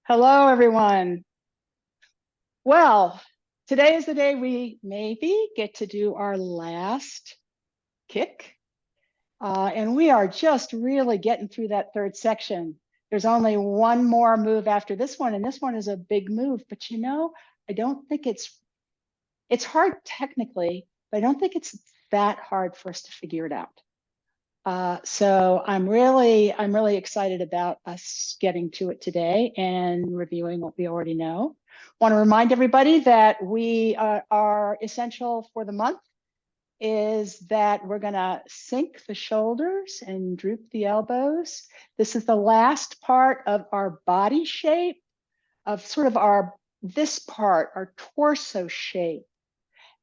Hello, everyone. Well, today is the day we maybe get to do our last kick. And we are just really getting through that third section. There's only one more move after this one, and this one is a big move. But I don't think it's hard technically, but I don't think it's that hard for us to figure it out. So I'm really excited about us getting to it today and reviewing what we already know. Want to remind everybody that we are essential for the month is that we're going to sink the shoulders and droop the elbows. This is the last part of our body shape, of sort of this part, our torso shape,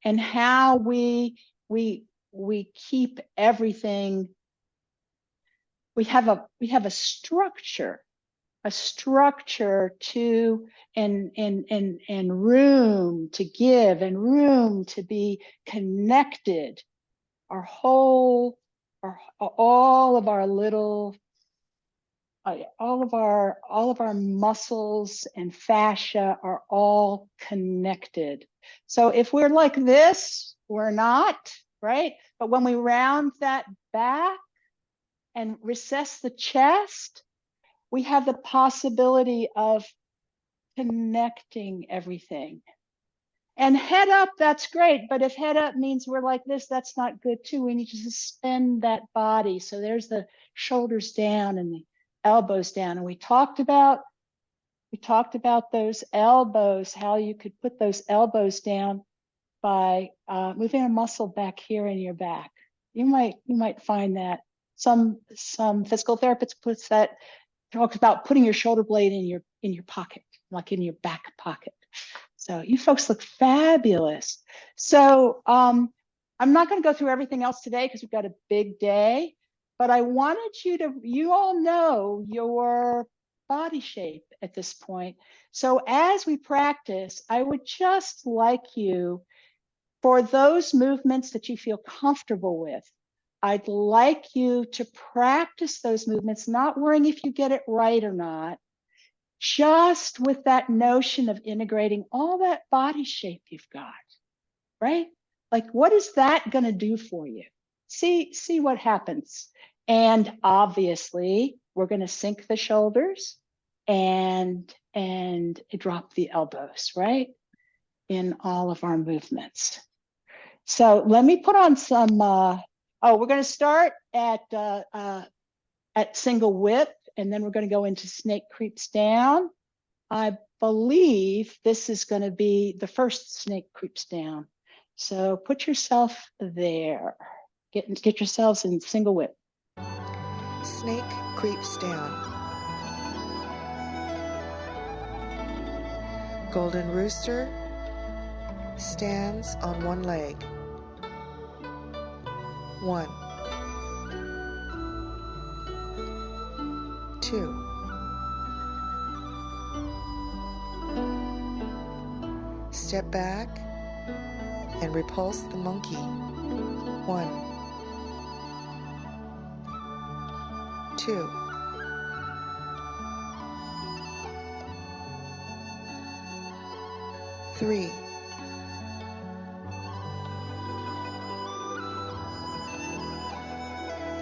and how we keep everything. We have a structure to and room to give and room to be connected. Our whole all of our little all of our muscles and fascia are all connected. So if we're like this, we're not, right? But when we round that back and recess the chest, we have the possibility of connecting everything. And head up, that's great. But if head up means we're like this, that's not good too. We need to suspend that body. So there's the shoulders down and the elbows down. And we talked about those elbows, how you could put those elbows down by moving a muscle back here in your back. You might find that some physical therapist talks about putting your shoulder blade in your pocket, like in your back pocket. So you folks look fabulous. So I'm not going to go through everything else today because we've got a big day, but I wanted you all know your body shape at this point. So as we practice, I would just like you, for those movements that you feel comfortable with, I'd like you to practice those movements, not worrying if you get it right or not, just with that notion of integrating all that body shape you've got, right? Like, what is that going to do for you? See what happens. And obviously, we're going to sink the shoulders and drop the elbows, right? In all of our movements. So let me put on some, we're going to start at single whip, and then we're going to go into snake creeps down. I believe this is going to be the first snake creeps down. So put yourself there. Get yourselves in single whip. Snake creeps down. Golden rooster stands on one leg. 1, 2. Step back and repulse the monkey. 1, 2. Three.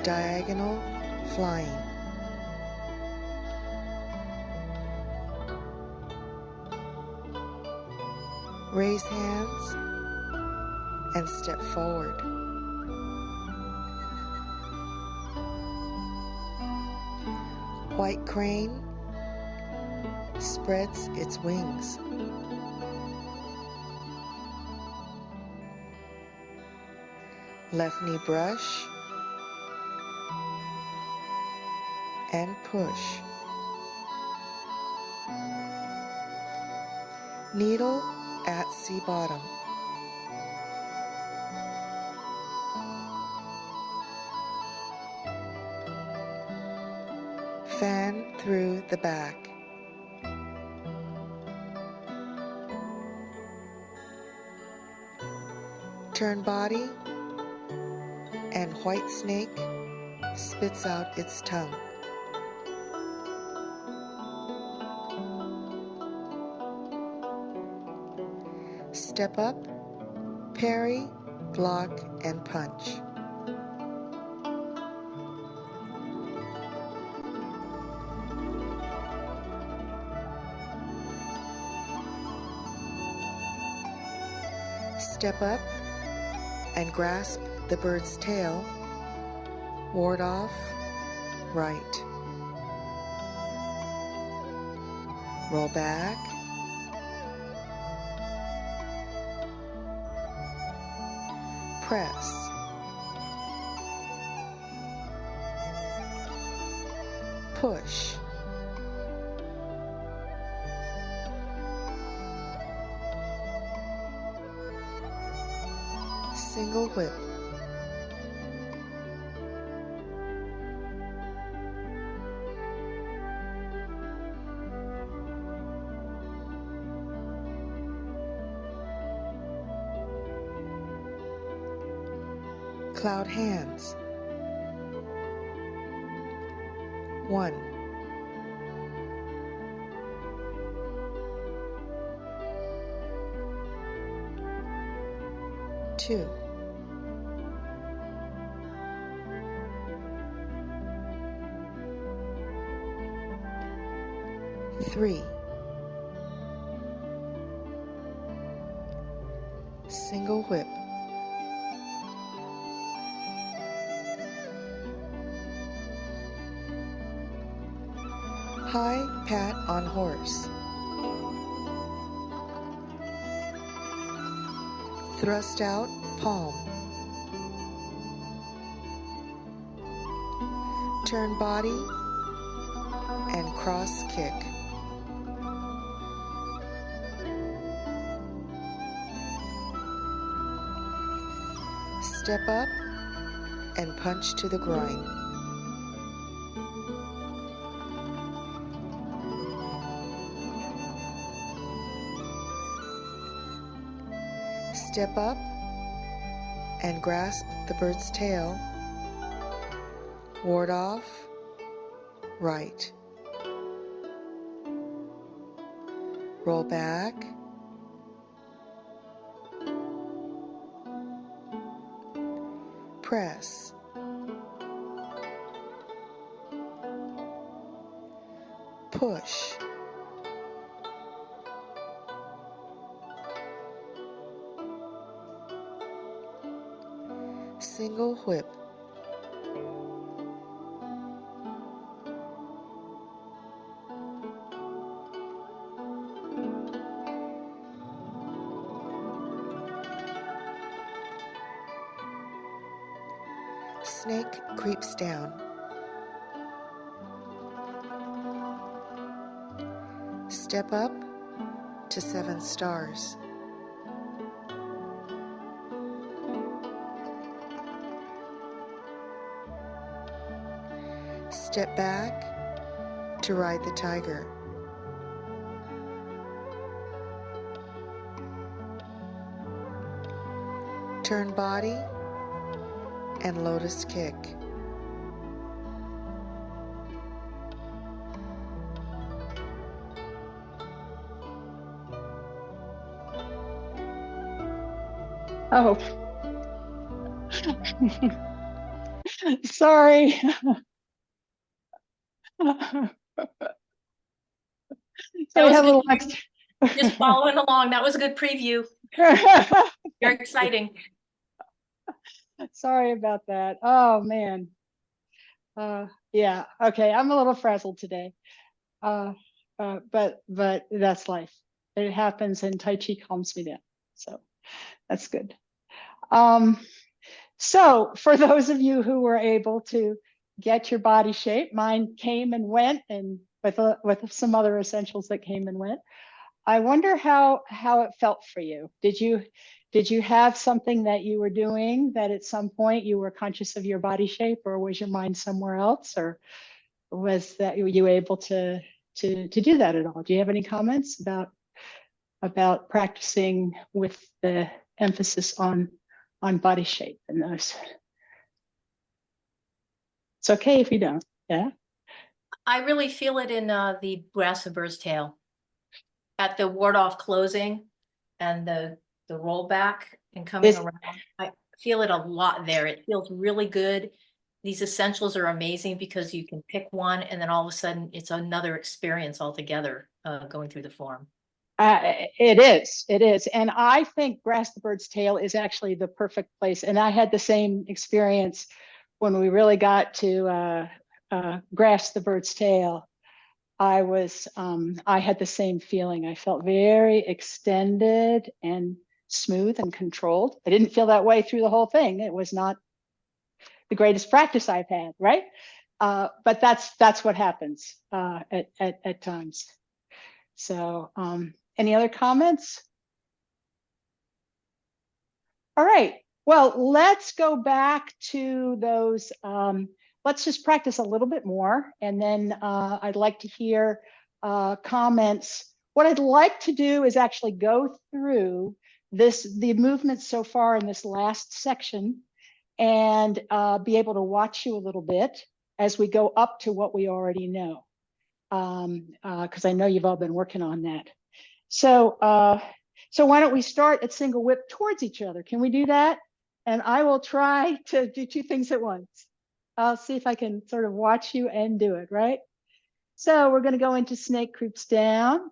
Diagonal flying. Raise hands and step forward. White crane spreads its wings. Left knee brush and push. Needle at sea bottom. Fan through the back. Turn body, and white snake spits out its tongue. Step up, parry, block, and punch. Step up and grasp the bird's tail, ward off, right. Roll back, press, push, single whip, cloud hands. 1, 2, 3, single whip, high pat on horse, thrust out palm, turn body and cross kick. Step up and punch to the groin. Step up and grasp the bird's tail, ward off, right. Roll back, press, push, single whip, snake creeps down. Step up to 7 stars. Step back to ride the tiger. Turn body and lotus kick. Oh. Sorry. So we have a little extra. Just following along. That was a good preview. Very exciting. Sorry about that. Oh man. Yeah. Okay. I'm a little frazzled today. But that's life. It happens, and Tai Chi calms me down. So that's good. So for those of you who were able to get your body shape, mine came and went, and with some other essentials that came and went. I wonder how it felt for you. Did you have something that you were doing that at some point you were conscious of your body shape, or was your mind somewhere else, or was that were you able to do that at all? Do you have any comments about practicing with the emphasis on body shape and those? It's okay if you don't. Yeah. I really feel it in the grasshopper's tail at the ward off closing. and the rollback and coming This- around. I feel it a lot there. It feels really good. These essentials are amazing because you can pick one and then all of a sudden it's another experience altogether going through the form. It is. And I think Grass the Bird's Tail is actually the perfect place. And I had the same experience when we really got to Grass the Bird's Tail. I had the same feeling. I felt very extended and smooth and controlled. I didn't feel that way through the whole thing. It was not the greatest practice I've had, right? But that's what happens at times. So, any other comments? All right. Well, let's go back to those. Let's just practice a little bit more, and then I'd like to hear comments. What I'd like to do is actually go through the movements so far in this last section, and be able to watch you a little bit as we go up to what we already know, because I know you've all been working on that. So why don't we start at single whip towards each other? Can we do that? And I will try to do two things at once. I'll see if I can sort of watch you and do it, right? So we're going to go into snake creeps down.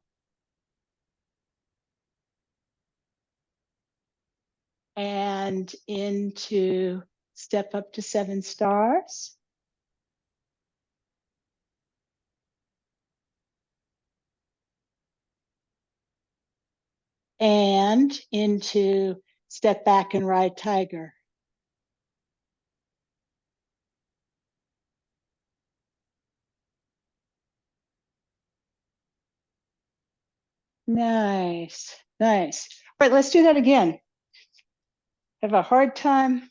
And into step up to 7 stars. And into step back and ride tiger. Nice, nice. All right, let's do that again. I have a hard time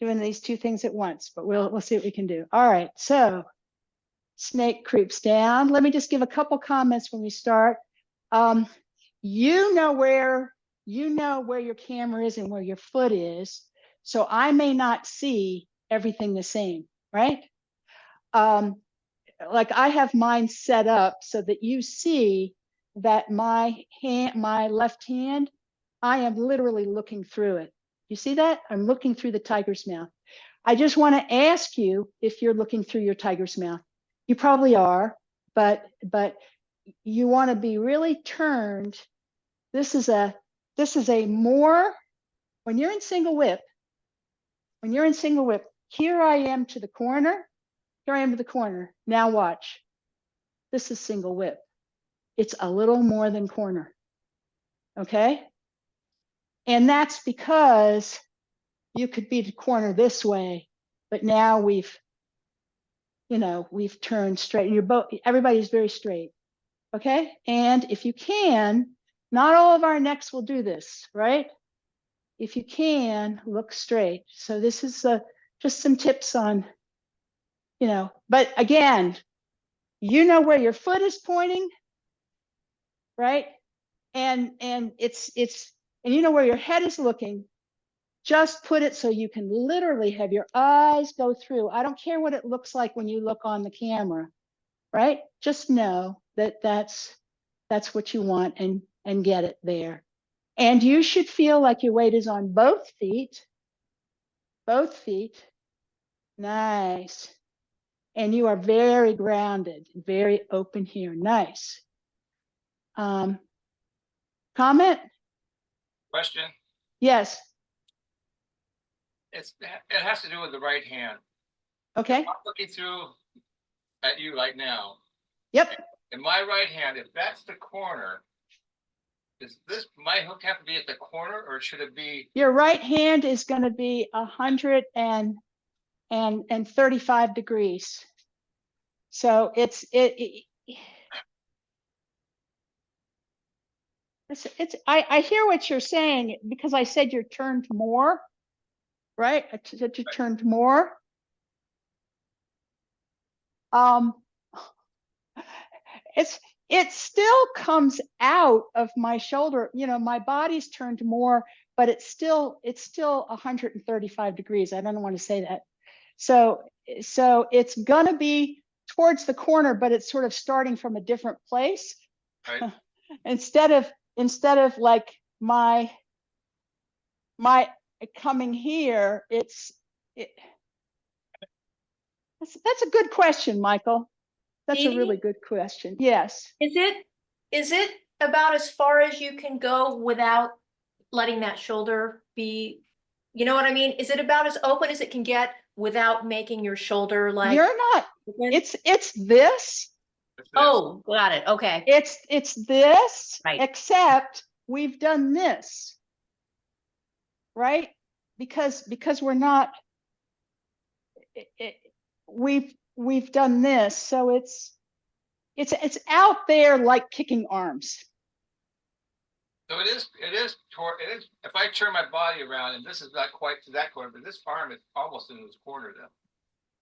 doing these two things at once, but we'll see what we can do. All right, so snake creeps down. Let me just give a couple comments when we start. You know where your camera is and where your foot is, so I may not see everything the same, right? Like I have mine set up so that you see that my left hand, I am literally looking through it. You see that? I'm looking through the tiger's mouth. I just want to ask you if you're looking through your tiger's mouth. You probably are, but you want to be really turned. This is a more, when you're in single whip, here I am to the corner, here I am to the corner. Now watch. This is single whip. It's a little more than corner. Okay? And that's because you could be the corner this way, but now we've turned straight, and everybody's very straight. Okay? And if you can, not all of our necks will do this, right? If you can, look straight. So this is just some tips on, but again, you know where your foot is pointing, right? And it's and you know where your head is looking. Just put it so you can literally have your eyes go through. I don't care what it looks like when you look on the camera, right? Just know that that's what you want, and get it there. And you should feel like your weight is on both feet. Both feet. Nice. And you are very grounded, very open here. Nice. Comment? Question. Yes. It has to do with the right hand. Okay. I'm looking through at you right now. Yep. In my right hand, if that's the corner, does my hook have to be at the corner, or should it be? Your right hand is going to be 135 degrees. So I hear what you're saying, because I said you're turned more, right? I said you turned more. It still comes out of my shoulder. My body's turned more, but it's still 135 degrees. I don't want to say that. So it's gonna be towards the corner, but it's sort of starting from a different place. Right. Instead of like my coming here, that's a good question, Michael. That's a really good question. Yes. Is it about as far as you can go without letting that shoulder be, you know what I mean? Is it about as open as it can get without making your shoulder like? You're not, open? it's this. It's this. Oh, got it. Okay. It's this, Right. except we've done this, right? Because we're not, we've done this, so it's out there like kicking arms. So it is, if I turn my body around, and this is not quite to that corner, but this arm is almost in this corner then.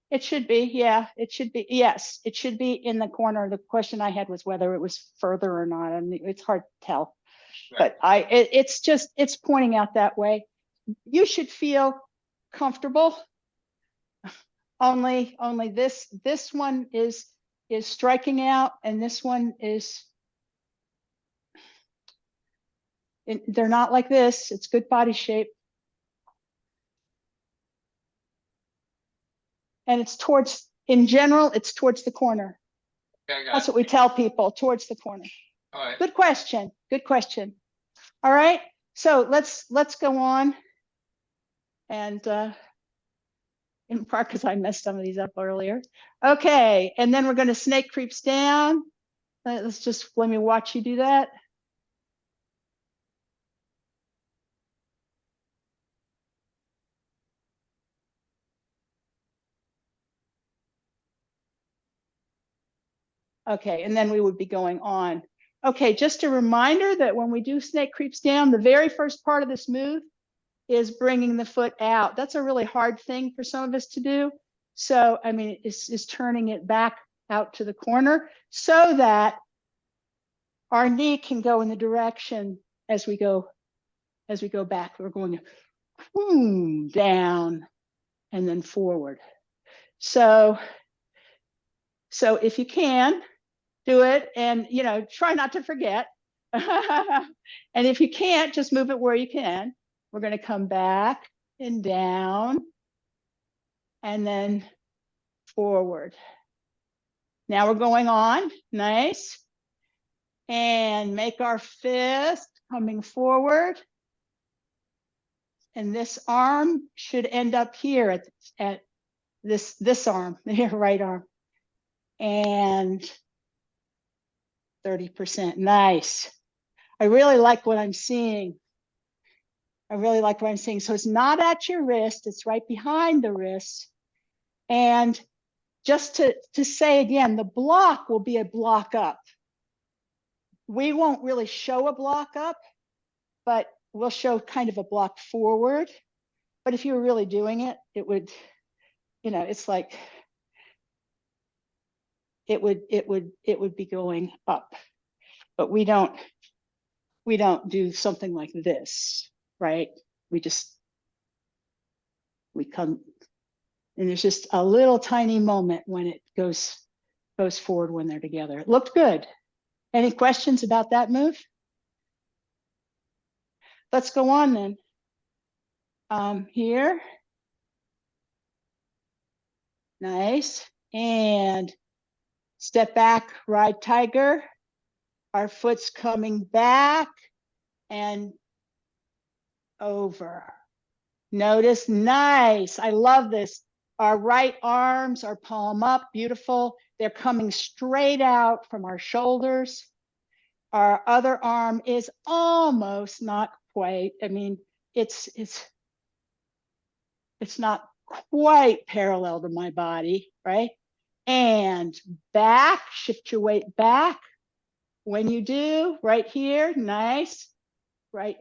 It should be, yeah, it should be, yes, it should be in the corner. The question I had was whether it was further or not, and it's hard to tell. Right. But it's pointing out that way. You should feel comfortable. Only this one is striking out, and this one is, they're not like this. It's good body shape. And it's towards, in general, it's towards the corner. Okay, I got That's it. what we tell people, towards the corner. All right. Good question. Good question. All right. So let's go on. And in part because I messed some of these up earlier. Okay. And then we're going to snake creeps down. Let's just, let me watch you do that. Okay, and then we would be going on. Okay, just a reminder that when we do snake creeps down, the very first part of this move is bringing the foot out. That's a really hard thing for some of us to do. So, I mean, it's turning it back out to the corner so that our knee can go in the direction as we go back. We're going boom, down and then forward. So if you can, do it, and try not to forget. And if you can't, just move it where you can. We're going to come back and down and then forward. Now we're going on. Nice. And make our fist coming forward. And this arm should end up here at this arm, your right arm. And 30%. Nice. I really like what I'm seeing. So it's not at your wrist, it's right behind the wrist. And just to say again, the block will be a block up. We won't really show a block up, but we'll show kind of a block forward. But if you were really doing it, it would, it's like, it would be going up. But we don't do something like this, right? We come, and there's just a little tiny moment when it goes forward when they're together. It looked good. Any questions about that move? Let's go on then. Here. Nice. And step back, ride tiger. Our foot's coming back and over. Notice, nice. I love this. Our right arms are palm up, beautiful. They're coming straight out from our shoulders. Our other arm is almost, not quite. I mean, it's not quite parallel to my body, right? And back, shift your weight back. When you do, right here, nice. Right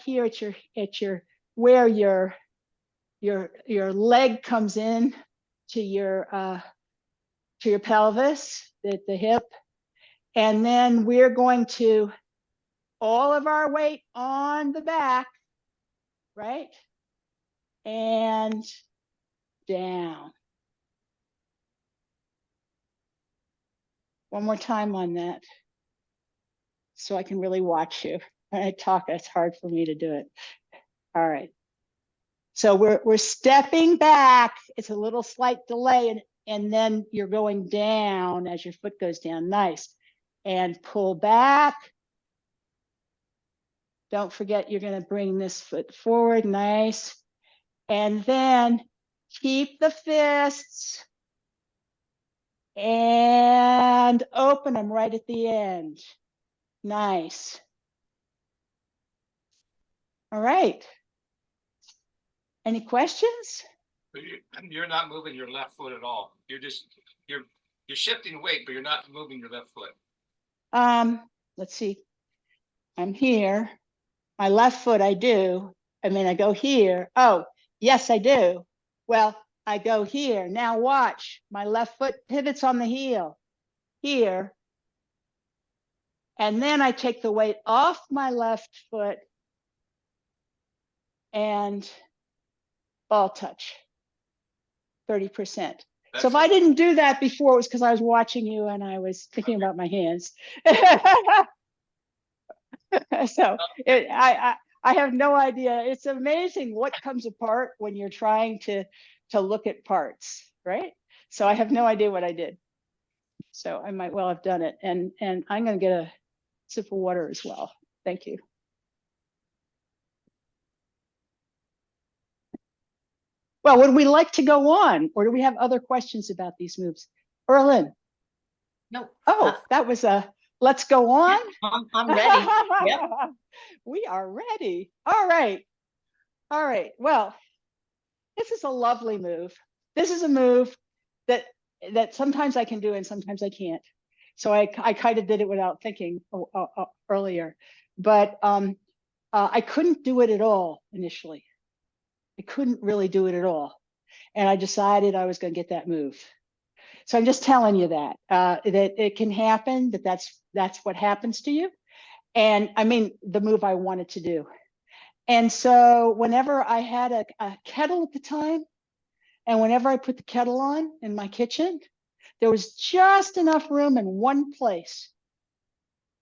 here at your where your leg comes in to your pelvis, the hip. And then we're going to all of our weight on the back, right? And down. One more time on that, so I can really watch you. when I talk, it's hard for me to do it. All right. So we're stepping back. It's a little slight delay, and then you're going down as your foot goes down. Nice. And pull back. Don't forget you're going to bring this foot forward. Nice. And then keep the fists and open them right at the end. Nice. All right. Any questions? You're not moving your left foot at all. You're shifting weight, but you're not moving your left foot. Let's see. I'm here. My left foot, I do. I mean, I go here. Oh, yes, I do. Well, I go here. Now watch. My left foot pivots on the heel here. And then I take the weight off my left foot and ball touch, 30%. So if I didn't do that before, it was because I was watching you and I was thinking about my hands. So I have no idea. It's amazing what comes apart when you're trying to look at parts, right? So I have no idea what I did. So I might well have done it. And I'm going to get a sip of water as well. Thank you. Well, would we like to go on, or do we have other questions about these moves? Erlyn? No. Oh, that was a let's go on. I'm ready. Yep. We are ready. All right. All right. Well, this is a lovely move. This is a move that sometimes I can do and sometimes I can't. So I kind of did it without thinking earlier, but I couldn't do it at all initially. I couldn't really do it at all. And I decided I was going to get that move. So I'm just telling you that, that it can happen, that's what happens to you. And I mean, the move I wanted to do. And so whenever I had a kettle at the time, and whenever I put the kettle on in my kitchen, there was just enough room in one place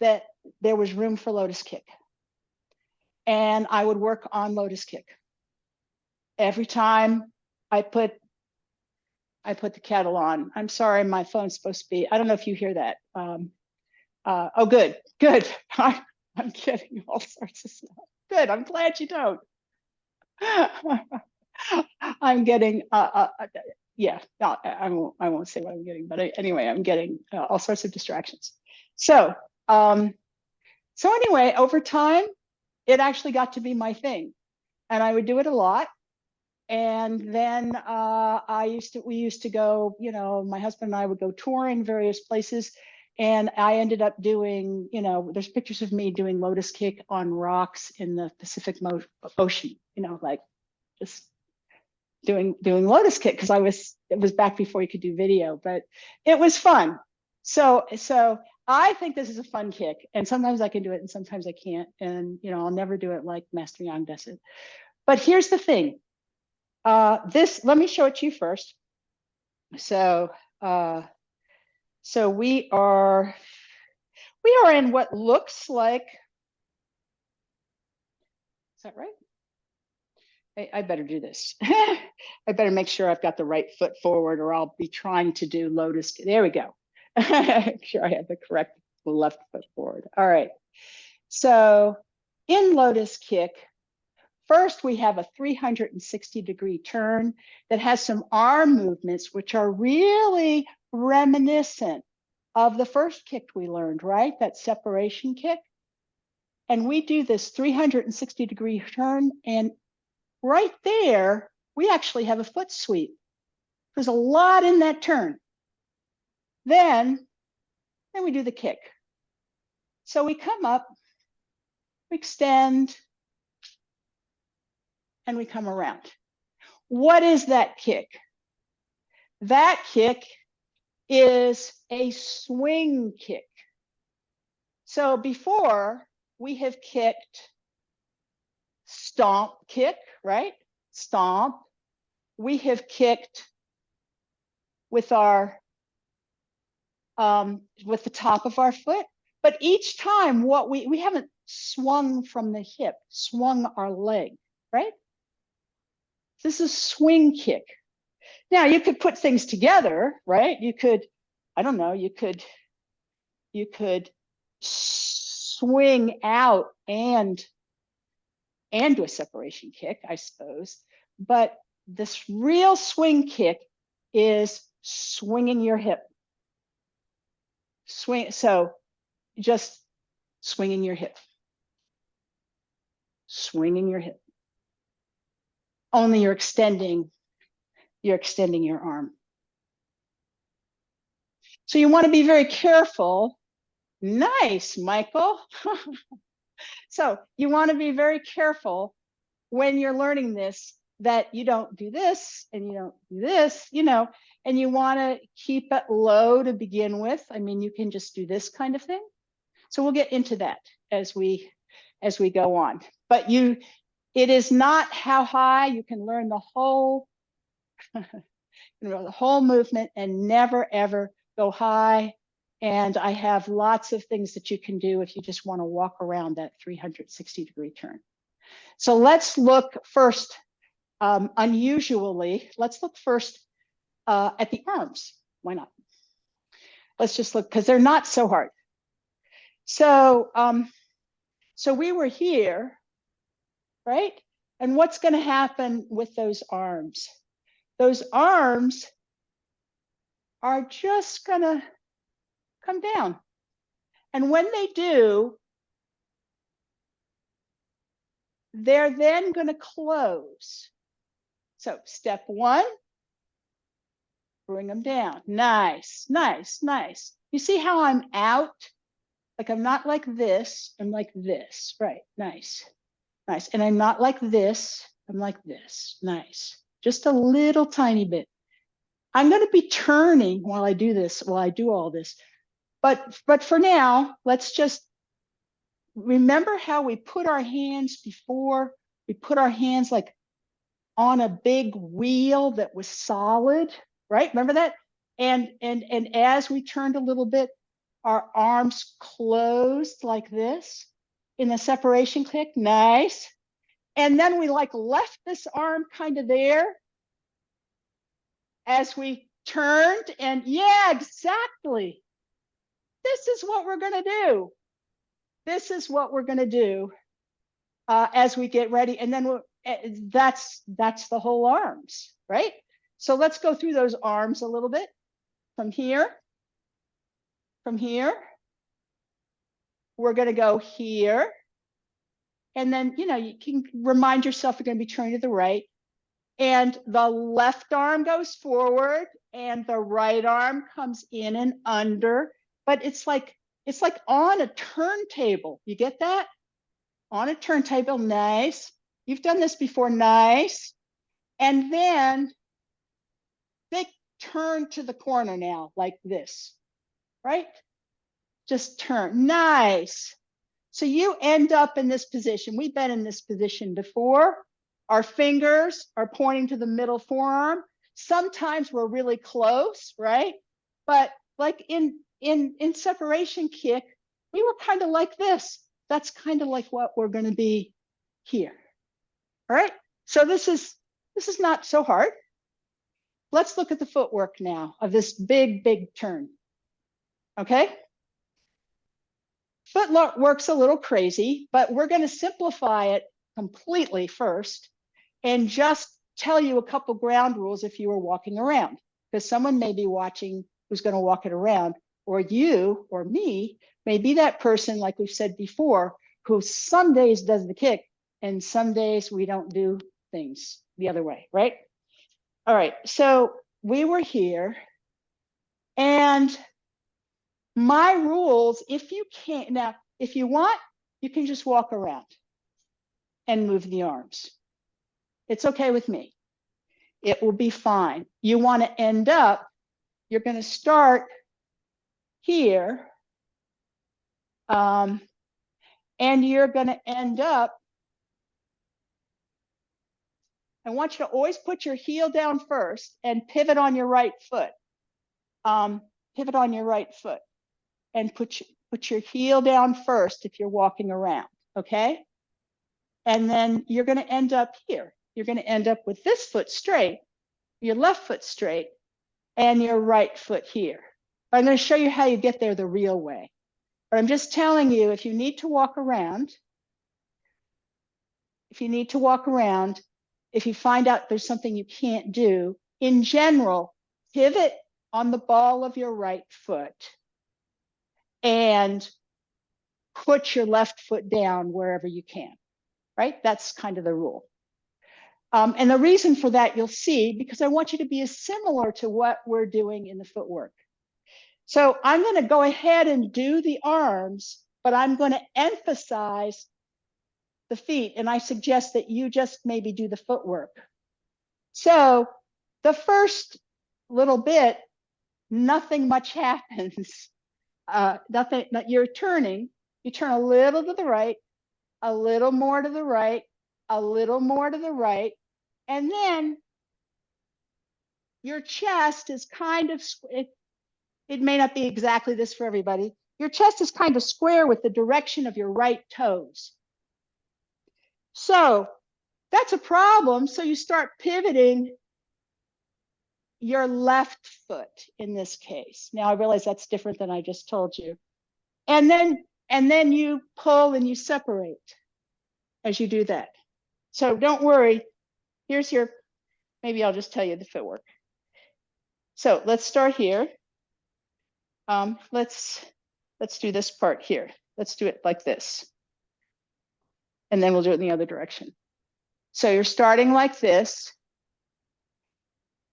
that there was room for lotus kick. And I would work on lotus kick. Every time I put the kettle on. I'm sorry, my phone's supposed to be, I don't know if you hear that. Oh, good. I'm getting all sorts of stuff. Good, I'm glad you don't. I'm getting, yeah, no, I won't say what I'm getting, but anyway, I'm getting all sorts of distractions. So anyway, over time, it actually got to be my thing, and I would do it a lot. And then we used to go, you know, my husband and I would go touring various places, and I ended up doing, you know, there's pictures of me doing lotus kick on rocks in the Pacific Ocean, you know, like just doing lotus kick, because it was back before you could do video, but it was fun. So I think this is a fun kick, and sometimes I can do it and sometimes I can't, and you know, I'll never do it like Master Yang does it. But here's the thing. Let me show it to you first. So we are in what looks like, is that right? I better do this. I better make sure I've got the right foot forward, or I'll be trying to do lotus. There we go. Make sure I have the correct left foot forward. All right. So in lotus kick, first, we have a 360-degree turn that has some arm movements, which are really reminiscent of the first kick we learned, right? That separation kick. And we do this 360-degree turn, and right there, we actually have a foot sweep. There's a lot in that turn. Then we do the kick. So we come up, we extend, and we come around. What is that kick? That kick is a swing kick. So before, we have kicked stomp kick, right? Stomp. We have kicked with our with the top of our foot, but each time what we haven't swung from the hip, swung our leg, right? This is swing kick. Now you could put things together, right? You could, I don't know, you could swing out and do a separation kick, I suppose. But this real swing kick is swinging your hip. Swing, so just swinging your hip. Swinging your hip. Only you're extending your arm. So you want to be very careful. Nice, Michael. So you want to be very careful when you're learning this, that you don't do this and you don't do this, you know, and you want to keep it low to begin with. I mean, you can just do this kind of thing. So we'll get into that as we go on. But it is not how high. You can learn the whole the whole movement and never ever go high. And I have lots of things that you can do if you just want to walk around that 360-degree turn. So let's look first, unusually, let's look first at the arms. Why not? Let's just look, because they're not so hard. So, so we were here, right? And what's going to happen with those arms? Those arms are just going to come down. And when they do, they're then going to close. So step one, bring them down. Nice, nice, nice. You see how I'm out? Like I'm not like this, I'm like this. Right, nice, nice. And I'm not like this, I'm like this. Nice. Just a little tiny bit. I'm going to be turning while I do this, while I do all this. But for now, let's just remember how we put our hands before. We put our hands like on a big wheel that was solid, right? Remember that? And as we turned a little bit, our arms closed like this in the separation kick. Nice. And then we like left this arm kind of there as we turned, and yeah, exactly. This is what we're going to do. This is what we're going to do as we get ready. And then that's the whole arms, right? So let's go through those arms a little bit. From here, we're going to go here. And then, you know, you can remind yourself you're going to be turning to the right. And the left arm goes forward and the right arm comes in and under. But it's like on a turntable. You get that? On a turntable. Nice. You've done this before. Nice. And then they turn to the corner now, like this, right? Just turn. Nice. So you end up in this position. We've been in this position before. Our fingers are pointing to the middle forearm. Sometimes we're really close, right? But like in separation kick, we were kind of like this. That's kind of like what we're going to be here. All right. So this is not so hard. Let's look at the footwork now of this big turn. Okay. Footwork's a little crazy, but we're going to simplify it completely first and just tell you a couple ground rules if you were walking around, because someone may be watching who's going to walk it around, or you or me may be that person, like we've said before, who some days does the kick and some days we don't do things the other way, right? All right, so we were here, and my rules, if you can't, now, if you want, you can just walk around and move the arms. It's okay with me. It will be fine. You want to end up, you're going to start here, and you're going to end up, I want you to always put your heel down first and pivot on your right foot. Pivot on your right foot and put your heel down first if you're walking around. okay? And then you're going to end up here. You're going to end up with this foot straight, your left foot straight, and your right foot here. I'm going to show you how you get there the real way. But I'm just telling you, if you need to walk around, if you find out there's something you can't do, in general, pivot on the ball of your right foot and put your left foot down wherever you can, right? That's kind of the rule. And the reason for that, you'll see, because I want you to be as similar to what we're doing in the footwork. So I'm going to go ahead and do the arms, but I'm going to emphasize the feet. And I suggest that you just maybe do the footwork. So the first little bit, nothing much happens. You're turning, you turn a little to the right, a little more to the right, a little more to the right. And then your chest is kind of, it may not be exactly this for everybody. Your chest is kind of square with the direction of your right toes. So that's a problem. So you start pivoting your left foot in this case. Now I realize that's different than I just told you. And then you pull and you separate as you do that. So don't worry. Here's your, maybe I'll just tell you the footwork. So let's start here. Let's do this part here. Let's do it like this. And then we'll do it in the other direction. So you're starting like this,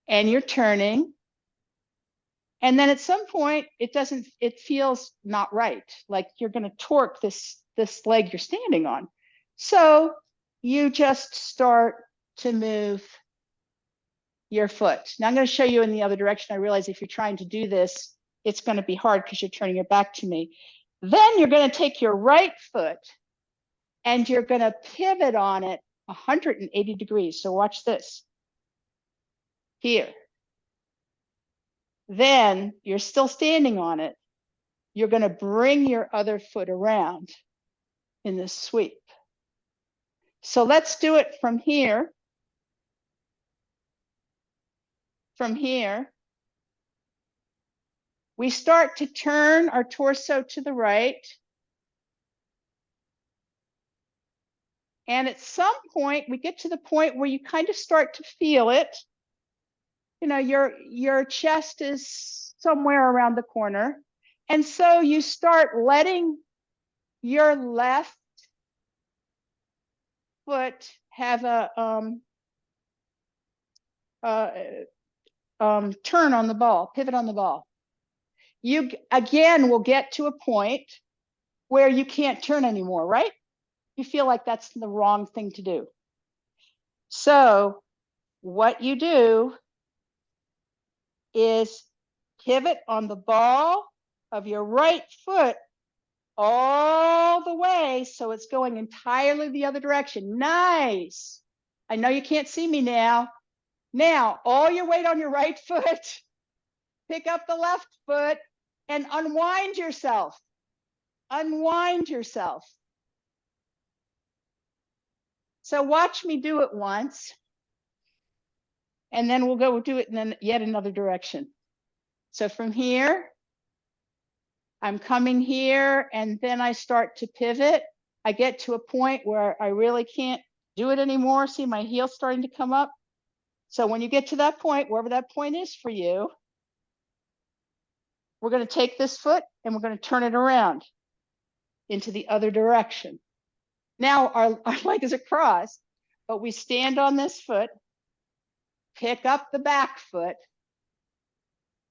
and you're turning. And then at some point, it feels not right. Like you're going to torque this leg you're standing on. So you just start to move your foot. Now I'm going to show you in the other direction. I realize if you're trying to do this, it's going to be hard because you're turning your back to me. Then you're going to take your right foot and you're going to pivot on it 180 degrees. So watch this. Here. Then you're still standing on it. You're going to bring your other foot around in this sweep. So let's do it from here. From here, we start to turn our torso to the right. And at some point, we get to the point where you kind of start to feel it. You know, your chest is somewhere around the corner. And so you start letting your left foot have a turn on the ball, pivot on the ball. You again will get to a point where you can't turn anymore, right? You feel like that's the wrong thing to do. So what you do is pivot on the ball of your right foot all the way so it's going entirely the other direction. Nice. I know you can't see me now. Now, all your weight on your right foot, pick up the left foot and unwind yourself. Unwind yourself. So watch me do it once. And then we'll go do it in yet another direction. So from here, I'm coming here and then I start to pivot. I get to a point where I really can't do it anymore. See my heel starting to come up. So when you get to that point, wherever that point is for you, we're going to take this foot and we're going to turn it around into the other direction. Now our leg is across, but we stand on this foot, pick up the back foot,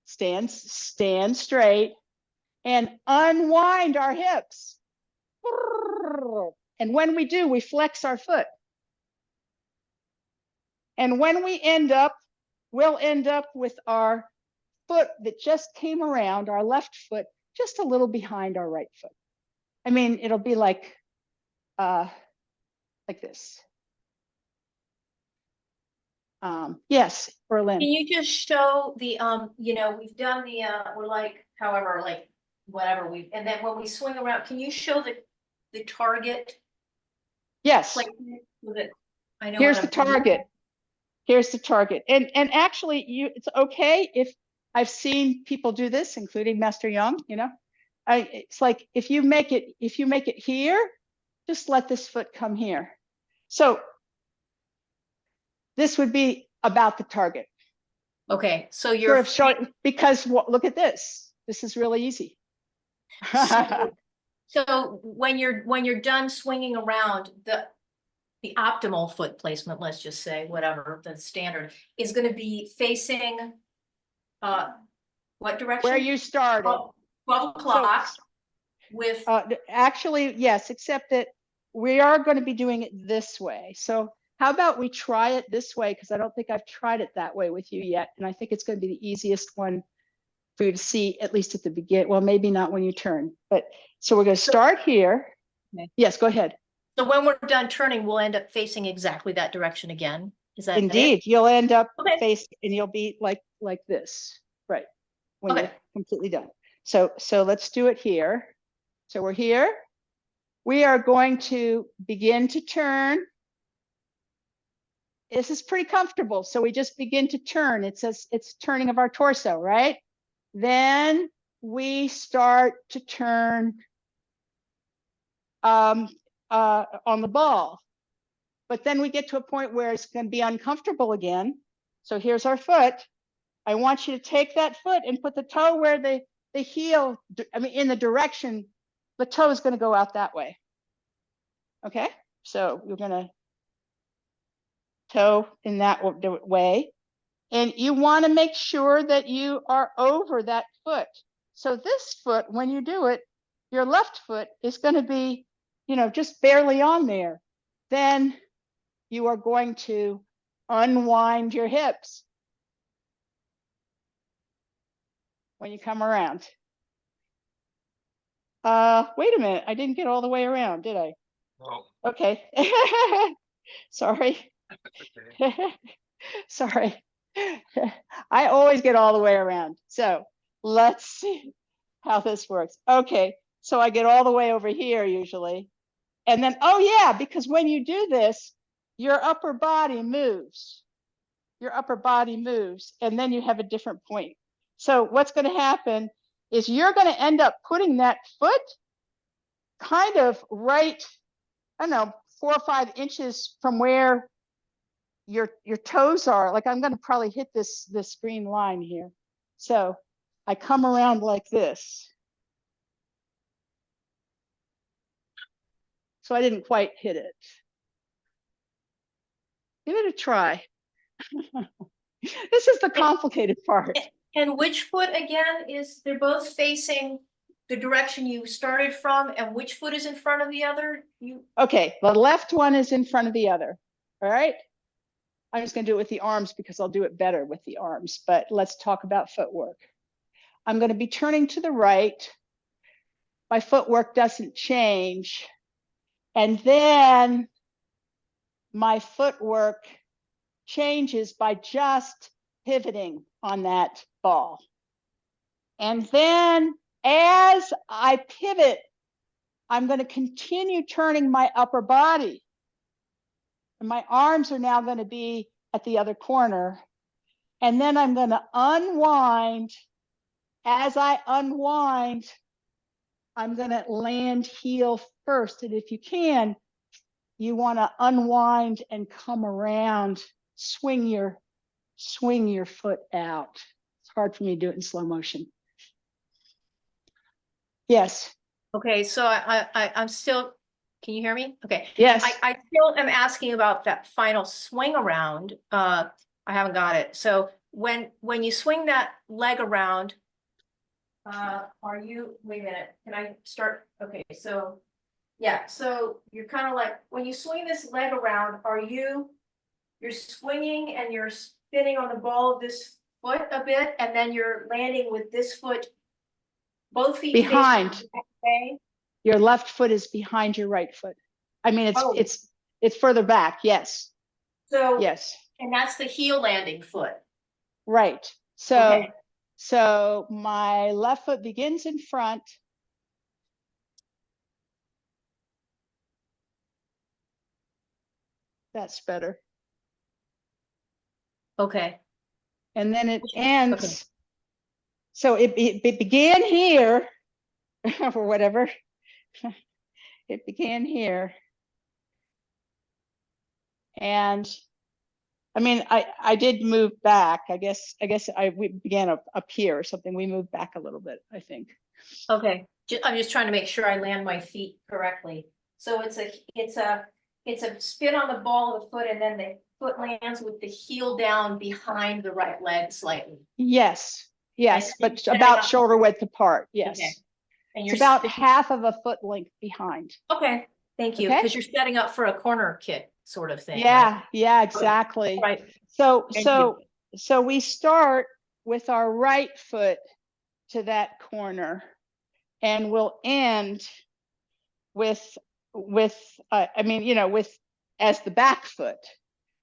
stand straight, and unwind our hips. And when we do, we flex our foot. And when we end up, we'll end up with our foot that just came around, our left foot, just a little behind our right foot. I mean, it'll be like this. Yes, Berlin. Can you just show the, you know, we've done the, we're like, however, like whatever and then when we swing around, can you show the target Yes, Like, with it. I know. here's what the I'm- target. Here's the target. And actually it's okay if I've seen people do this, including Master Young, you know. It's like if you make it here, just let this foot come here. So this would be about the target. Okay, so Sort you're of short, because look at this. This is really easy. so when you're done swinging around, the optimal foot placement, let's just say, whatever the standard, is going to be facing what direction? Where you started. 12 o'clock with Actually, yes, except that we are going to be doing it this way. So how about we try it this way? Because I don't think I've tried it that way with you yet. And I think it's going to be the easiest one for you to see, at least at the beginning. Well, maybe not when you turn, but so we're going to start here. Okay. Yes, go ahead. So when we're done turning, we'll end up facing exactly that direction again. Is that Indeed, it? you'll end up Okay. face and you'll be like this, right? When Okay. you're completely done. So let's do it here. So we're here. We are going to begin to turn. This is pretty comfortable. So we just begin to turn. It says it's turning of our torso, right? Then we start to turn on the ball. But then we get to a point where it's going to be uncomfortable again. So here's our foot. I want you to take that foot and put the toe where the heel, I mean, in the direction, the toe is going to go out that way. Okay, so you're going to toe in that way. And you want to make sure that you are over that foot. So this foot, when you do it, your left foot is going to be, you know, just barely on there. Then you are going to unwind your hips when you come around. Wait a minute, I didn't get all the way around, did I? Oh, Okay. Sorry. okay. Sorry. I always get all the way around. So let's see how this works. Okay, so I get all the way over here usually. And then, oh yeah, because when you do this, your upper body moves. Your upper body moves, and then you have a different point. So what's going to happen is you're going to end up putting that foot kind of right, I don't know, 4 or 5 inches from where your toes are. Like I'm going to probably hit this green line here. So I come around like this. So I didn't quite hit it. Give it a try. This is the complicated part. And which foot again is, they're both facing the direction you started from, and which foot is in front of the other? Okay, the left one is in front of the other. All right. I'm just going to do it with the arms because I'll do it better with the arms, but let's talk about footwork. I'm going to be turning to the right. My footwork doesn't change. And then my footwork changes by just pivoting on that ball. And then as I pivot, I'm going to continue turning my upper body. And my arms are now going to be at the other corner. And then I'm going to unwind. As I unwind, I'm going to land heel first. And if you can, you want to unwind and come around, swing your foot out. It's hard for me to do it in slow motion. Yes. Okay, so I'm still, can you hear me? Okay. Yes. I still am asking about that final swing around. I haven't got it. So when you swing that leg around, are you, wait a minute, can I start? Okay, so yeah, so you're kind of like, when you swing this leg around, you're swinging and you're spinning on the ball of this foot a bit, and then you're landing with this foot, both feet behind. facing the way. Your left foot is behind your right foot. I mean, it's further back. Yes. So yes. And that's the heel landing foot. Right. So Okay. So my left foot begins in front. That's better. Okay. And then it Okay. ends. So it began here or whatever. It began here. And I mean, I did move back. I guess we began up here or something. We moved back a little bit, I think. Okay, I'm just trying to make sure I land my feet correctly. So it's a spin on the ball of the foot and then the foot lands with the heel down behind the right leg slightly. Yes, yes, And but setting about up- shoulder width apart. Okay. Yes. And It's you're about half of a foot length behind. Okay, thank you, Okay. because you're setting up for a corner kick sort of thing. Yeah, right? yeah, exactly. Right. So Thank so we start with our right foot to that corner, and we'll end with I mean, you know, with as the back foot,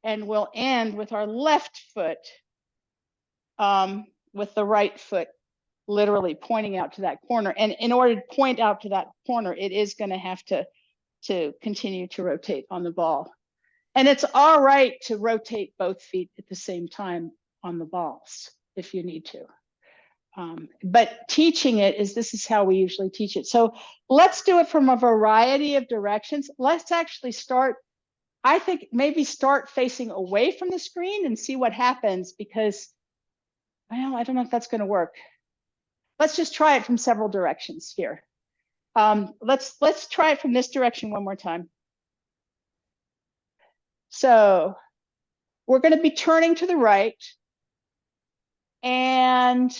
and we'll end with our left foot with the right foot literally pointing out to that corner. And in order to point out to that corner, it is going to have to continue to rotate on the ball. And it's all right to rotate both feet at the same time on the balls if you need to. But teaching it this is how we usually teach it. So let's do it from a variety of directions. Let's actually start, I think maybe start facing away from the screen and see what happens, because, well, I don't know if that's going to work. Let's just try it from several directions here. Let's try it from this direction one more time. So we're going to be turning to the right, and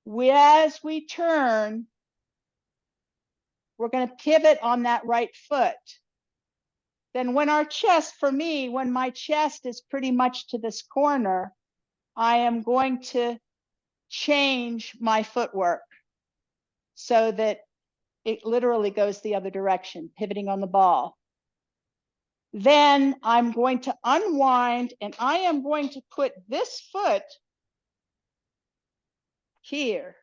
as we turn, we're going to pivot on that right foot. Then when our chest, for me, when my chest is pretty much to this corner, I am going to change my footwork so that it literally goes the other direction, pivoting on the ball. Then I'm going to unwind, and I am going to put this foot here.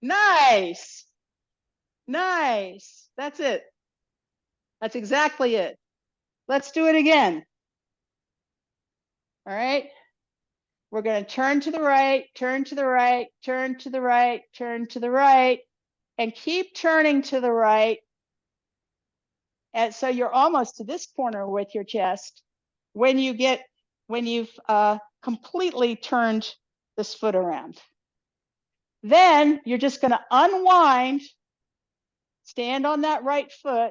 Nice. Nice. That's it. That's exactly it. Let's do it again. All right. We're going to turn to the right, turn to the right, turn to the right, turn to the right, and keep turning to the right. And so you're almost to this corner with your chest when you've completely turned this foot around. Then you're just going to unwind, stand on that right foot,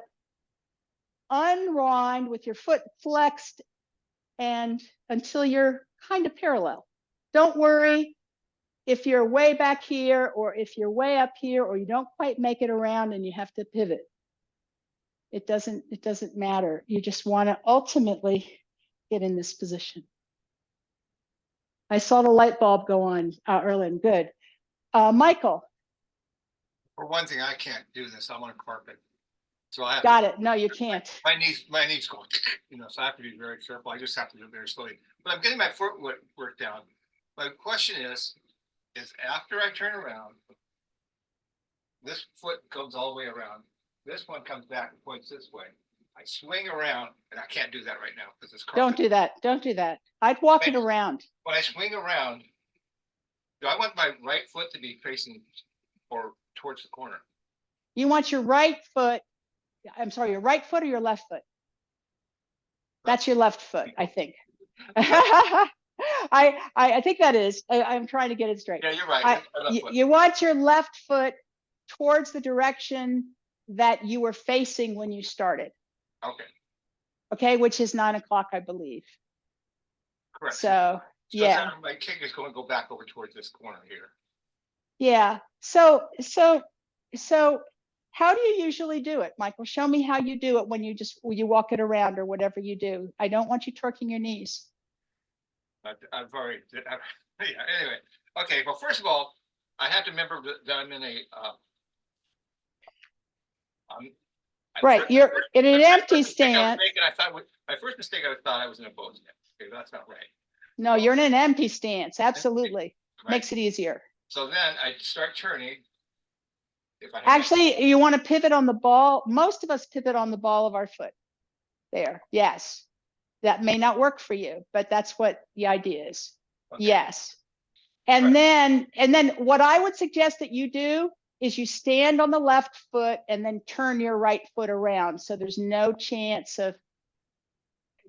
unwind with your foot flexed, and until you're kind of parallel. Don't worry if you're way back here or if you're way up here or you don't quite make it around and you have to pivot. It doesn't matter. You just want to ultimately get in this position. I saw the light bulb go on, Erlen. Good. Michael. For one thing, I can't do this. I'm on carpet. So I have Got to, it. No, you can't. My knees go, so I have to be very careful. I just have to do it very slowly. But I'm getting my footwork down. My question is after I turn around, this foot comes all the way around. This one comes back and points this way. I swing around, and I can't do that right now because it's carpet. Don't do that. Don't do that. I'd walk it around. When I swing around, do I want my right foot to be facing or towards the corner? You want your right foot. I'm sorry, your right foot or your left foot? That's your left foot, I think. I think that is. I'm trying to get it straight. Yeah, you're right. You want your left foot towards the direction that you were facing when you started. Okay. Okay, which is 9 o'clock, I believe. Correct. So yeah. My kick is going to go back over towards this corner here. Yeah. So how do you usually do it, Michael? Show me how you do it when you walk it around or whatever you do. I don't want you twerking your knees. I've already, yeah, anyway. Okay, well, first of all, I have to remember that I'm in a, right, you're in an empty stance. My first mistake, I thought I was in a bow stance. Okay, that's not right. No, you're in an empty stance. Absolutely. Right. Makes it easier. So then I start turning. If I have Actually, you want to pivot on the ball. Most of us pivot on the ball of our foot. There, yes. That may not work for you, but that's what the idea is. Okay. Yes. And Right. then what I would suggest that you do is you stand on the left foot and then turn your right foot around. So there's no chance of,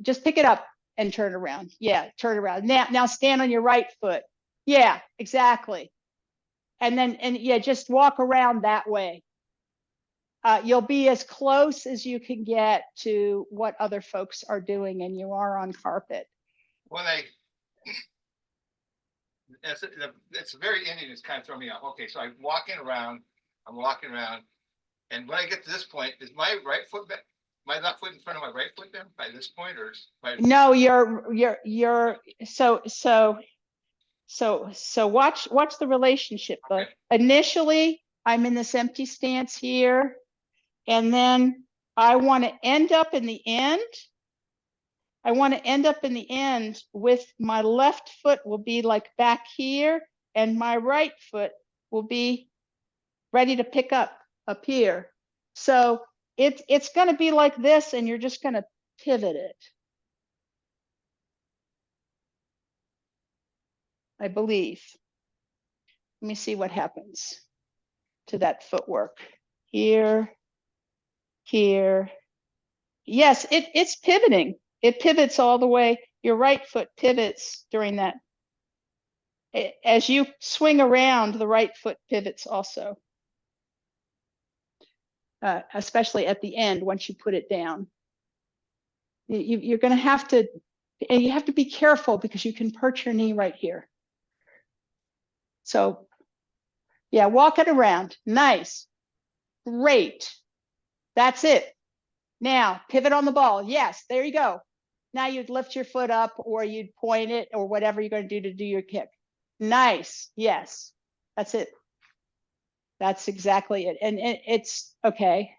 just pick it up and turn around. Yeah, turn around. Now stand on your right foot. Yeah, exactly. And then, yeah, just walk around that way. You'll be as close as you can get to what other folks are doing, and you are on carpet. When it's the very ending is kind of throwing me off. Okay, so I'm walking around, and when I get to this point, is my right foot back, my left foot in front of my right foot then by this point, or No, you're so watch the relationship. Okay. Initially, I'm in this empty stance here, and then I want to end up in the end. I want to end up in the end with my left foot will be like back here, and my right foot will be ready to pick up here. So it's going to be like this, and you're just going to pivot it. I believe. Let me see what happens to that footwork. Here, here. Yes, it's pivoting. It pivots all the way. Your right foot pivots during that. As you swing around, the right foot pivots also. Especially at the end, once you put it down. You're going to have to, and you have to be careful because you can perch your knee right here. So, yeah, walk it around. Nice. Great. That's it. Now, pivot on the ball. Yes, there you go. Now you'd lift your foot up, or you'd point it, or whatever you're going to do your kick. Nice. Yes, that's it. That's exactly it. And it's okay.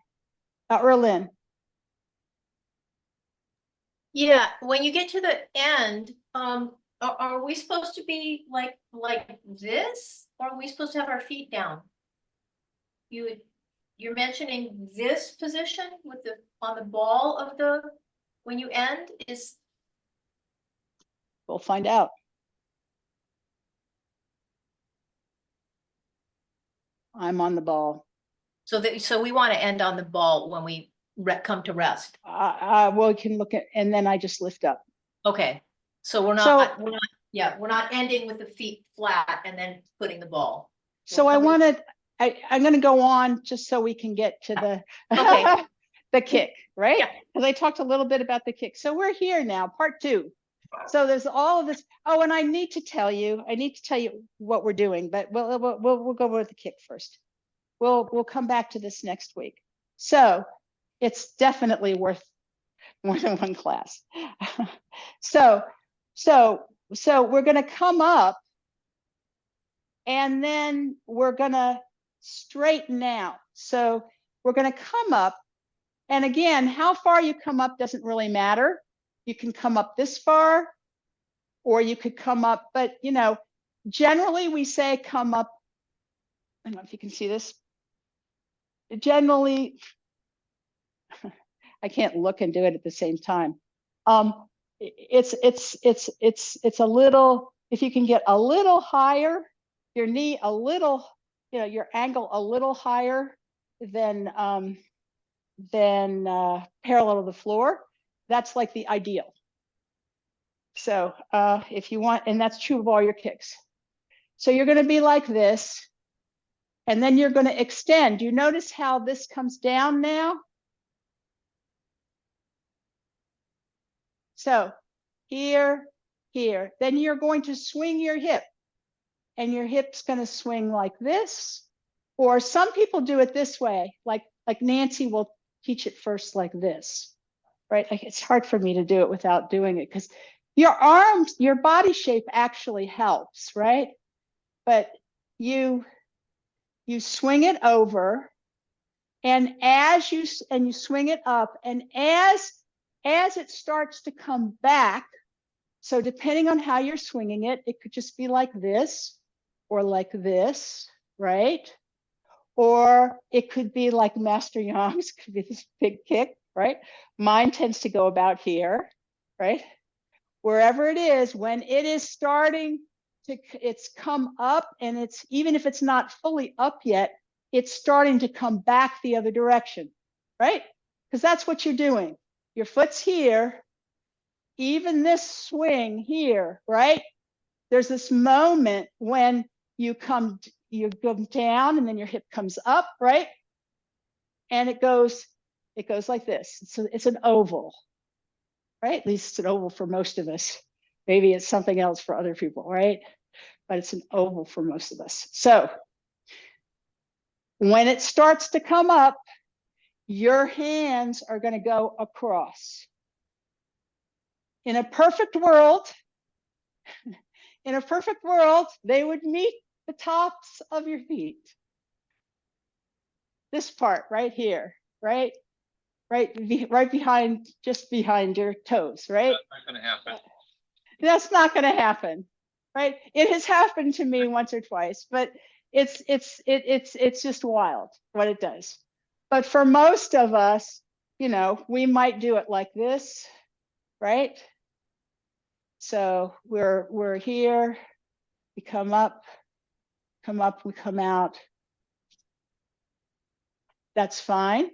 Erlyn. Yeah, when you get to the end, are we supposed to be like this, or are we supposed to have our feet down? You're mentioning this position with the on the ball of the when you end is. We'll find out. I'm on the ball. So we want to end on the ball when we come to rest. Well, we can look at, and then I just lift up. Okay, so we're not ending with the feet flat and then putting the ball. So I'm going to go on just so we can get to the Okay. the kick, right? Yeah. Because I talked a little bit about the kick. So we're here now, part 2. So there's all of this. Oh, and I need to tell you what we're doing, but we'll go with the kick first. We'll come back to this next week. So it's definitely worth more than one class. So we're going to come up, and then we're going to straighten out. So we're going to come up, and again, how far you come up doesn't really matter. You can come up this far, or you could come up, but you know, generally we say come up. I don't know if you can see this. Generally, I can't look and do it at the same time. It's a little, if you can get a little higher, your knee a little, you know, your angle a little higher than parallel to the floor, that's like the ideal. So if you want, and that's true of all your kicks. So you're going to be like this, and then you're going to extend. You notice how this comes down now? So here, here, then you're going to swing your hip, and your hip's going to swing like this, or some people do it this way, like Nancy will teach it first like this, right? Like it's hard for me to do it without doing it because your arms, your body shape actually helps, right? But you swing it over, and as you swing it up, and as it starts to come back, so depending on how you're swinging it, it could just be like this or like this, right? or it could be like Master Young's, could be this big kick, right? Mine tends to go about here, right? Wherever it is, when it is starting to, it's come up, and it's, even if it's not fully up yet, it's starting to come back the other direction, right? Because that's what you're doing. Your foot's here, even this swing here, right? There's this moment when you go down and then your hip comes up, right? And it goes like this. It's an oval, right? At least it's an oval for most of us. Maybe it's something else for other people, right? But it's an oval for most of us. So when it starts to come up, your hands are going to go across. In a perfect world, they would meet the tops of your feet. This part right here, right? Right behind, just behind your toes, right? That's not gonna happen. That's not going to happen, right? It has happened to me once or twice, but it's just wild what it does. But for most of us, you know, we might do it like this, right? So we're here, we come up, we come out. That's fine,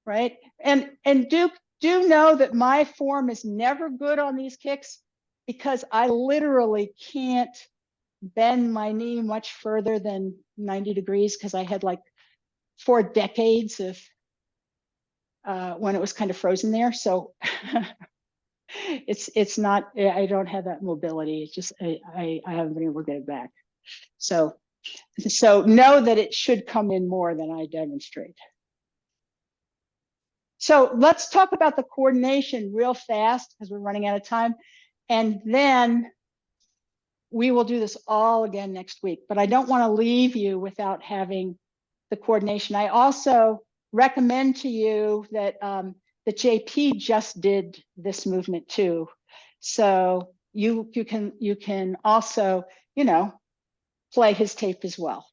right? And do know that my form is never good on these kicks, because I literally can't bend my knee much further than 90 degrees, because I had like 4 decades of when it was kind of frozen there. So it's not, I don't have that mobility. It's just I haven't been able to get it back. So know that it should come in more than I demonstrate. So let's talk about the coordination real fast, because we're running out of time. And then we will do this all again next week, but I don't want to leave you without having the coordination. I also recommend to you that the JP just did this movement too. So you can also, you know, play his tape as well.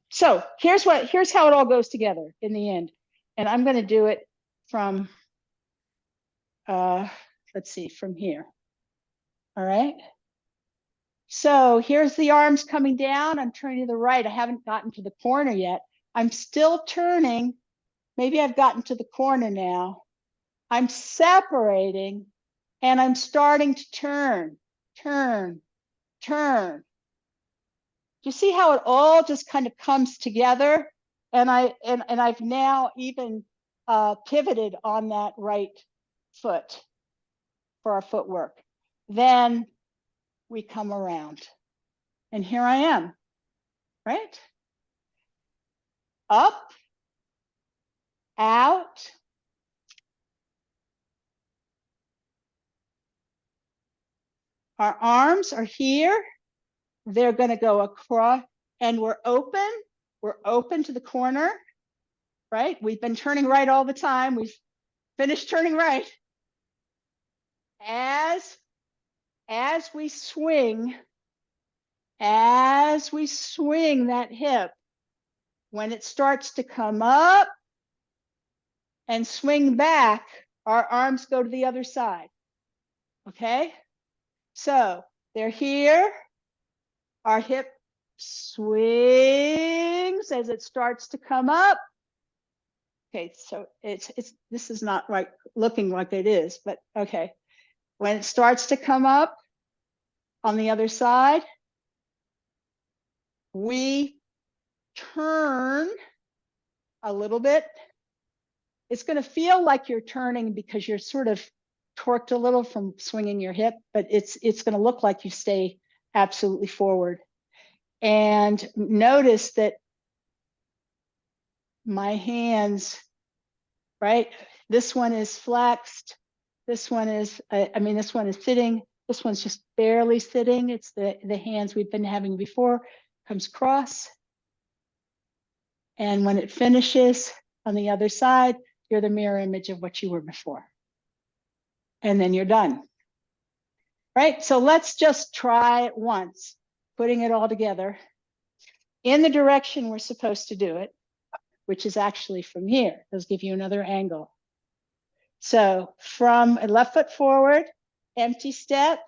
So here's how it all goes together in the end. And I'm going to do it from, let's see, from here. All right. So here's the arms coming down. I'm turning to the right. I haven't gotten to the corner yet. I'm still turning. Maybe I've gotten to the corner now. I'm separating and I'm starting to turn. Do you see how it all just kind of comes together? And I've now even pivoted on that right foot for our footwork. Then we come around. And here I am, right? Up, out. Our arms are here. They're going to go across, and we're open. We're open to the corner, right? We've been turning right all the time. We've finished turning right. As we swing that hip, when it starts to come up and swing back, our arms go to the other side. Okay? So they're here. Our hip swings as it starts to come up. Okay, so this is not right looking like it is, but okay. When it starts to come up on the other side, we turn a little bit. It's going to feel like you're turning because you're sort of torqued a little from swinging your hip, but it's going to look like you stay absolutely forward. And notice that my hands, right? This one is flexed. This one is, this one is sitting. This one's just barely sitting. It's the hands we've been having before, comes cross. And when it finishes on the other side, you're the mirror image of what you were before. And then you're done. Right? So let's just try it once, putting it all together. in the direction we're supposed to do it, which is actually from here. Those give you another angle. So from a left foot forward, empty step,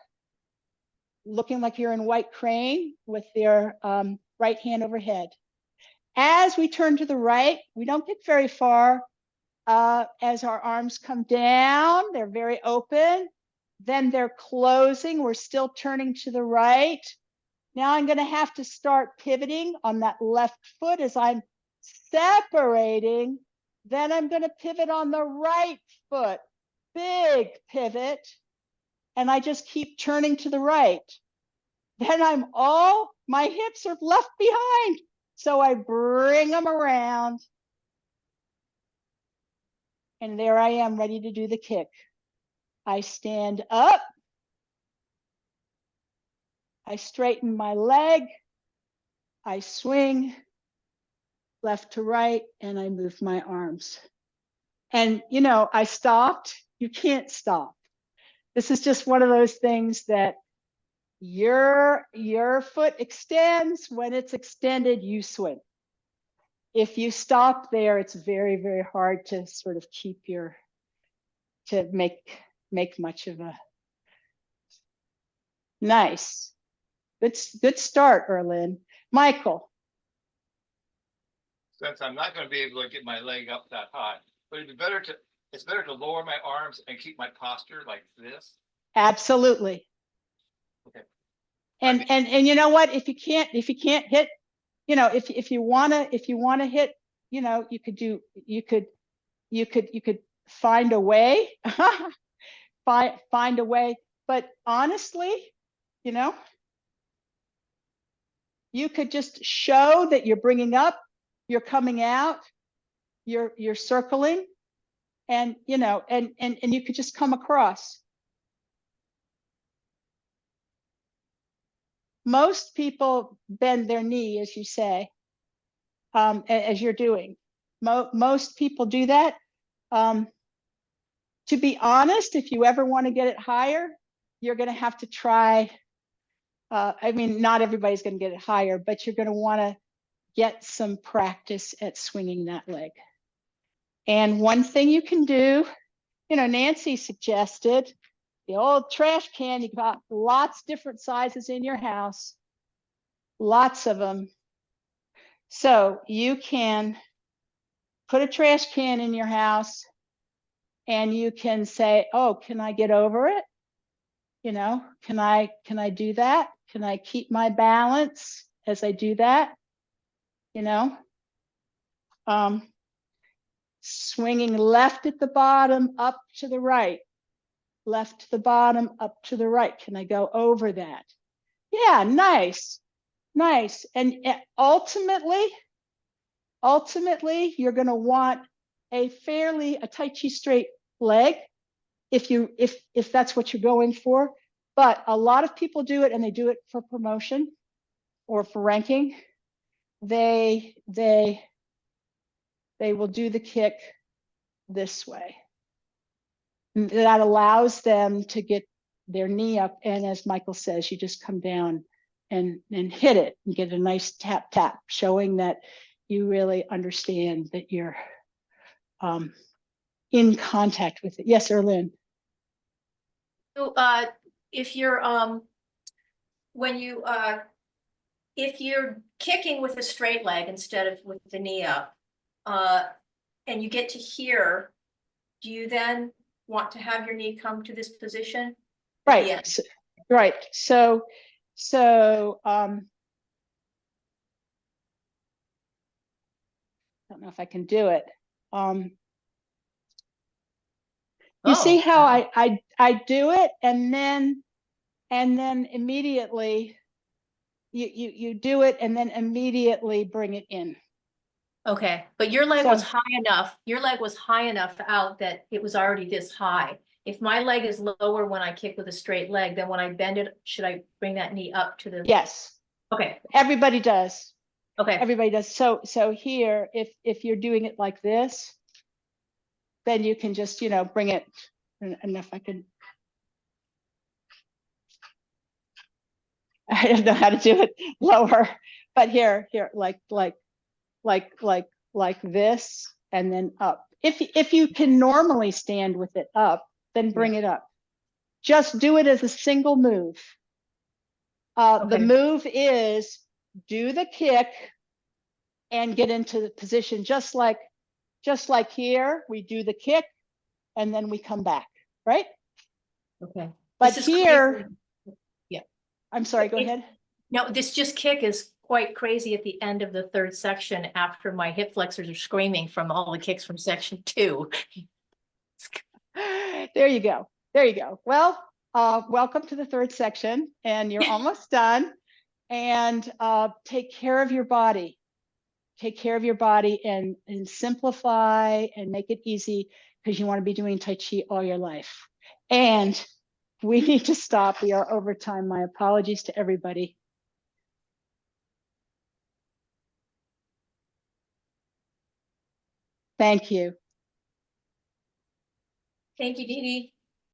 looking like you're in white crane with your right hand overhead. As we turn to the right, we don't get very far. As our arms come down, they're very open. Then they're closing. We're still turning to the right. Now I'm going to have to start pivoting on that left foot as I'm separating. Then I'm going to pivot on the right foot. Big pivot. And I just keep turning to the right. Then my hips are left behind. So I bring them around. And there I am ready to do the kick. I stand up. I straighten my leg. I swing left to right, and I move my arms. And, you know, I stopped. You can't stop. This is just one of those things that your foot extends. When it's extended, you swing. If you stop there, it's very, very hard to sort of to make much of a nice. Good start, Erlyn. Michael. Since I'm not going to be able to get my leg up that high, but it's better to lower my arms and keep my posture like this. Absolutely. Okay. And you know what? If you can't hit, you know, if you wanna hit, you know, you could find a way, find a way. But honestly, you know, you could just show that you're bringing up, you're coming out, you're circling, and you know, and you could just come across. Most people bend their knee, as you say, as you're doing. Most people do that. To be honest, if you ever want to get it higher, you're going to have to try. I mean, not everybody's going to get it higher, but you're going to want to get some practice at swinging that leg. And one thing you can do, you know, Nancy suggested the old trash can. You got lots different sizes in your house, lots of them. So you can put a trash can in your house and you can say, oh, can I get over it? You know, can I do that? Can I keep my balance as I do that? You know, swinging left at the bottom, up to the right, left to the bottom, up to the right. Can I go over that? Yeah, nice, nice. And ultimately, you're going to want a Tai Chi straight leg if that's what you're going for. But a lot of people do it, and they do it for promotion or for ranking. They will do the kick this way. That allows them to get their knee up, and as Michael says, you just come down and hit it and get a nice tap tap, showing that you really understand that you're in contact with it. Yes, Erlyn. So, if you're if you're kicking with a straight leg instead of with the knee up, and you get to here, do you then want to have your knee come to this position? Right. Yeah. Right. So I don't know if I can do it. You see how I do it, and then immediately you do it, and then immediately bring it in. Okay, but your leg So- was high enough. Your leg was high enough out that it was already this high. If my leg is lower when I kick with a straight leg, then when I bend it, should I bring that knee up to the? Yes. Okay. Everybody does. Okay. Everybody does. So here, if you're doing it like this, then you can just, you know, bring it. And if I could, I don't know how to do it lower. But here, like this, and then up. If you can normally stand with it up, then bring it up. Just do it as a single move. The Okay. move is do the kick and get into the position, just like here, we do the kick and then we come back, right? Okay. But This is here, crazy. Yeah. I'm sorry, go It- ahead. No, this just kick is quite crazy at the end of the third section after my hip flexors are screaming from all the kicks from section 2. There you go. There you go. Well, welcome to the third section, and you're almost done. And take care of your body. Take care of your body and simplify and make it easy, because you want to be doing Tai Chi all your life. And we need to stop. We are over time. My apologies to everybody. Thank you. Thank you, Dee Dee.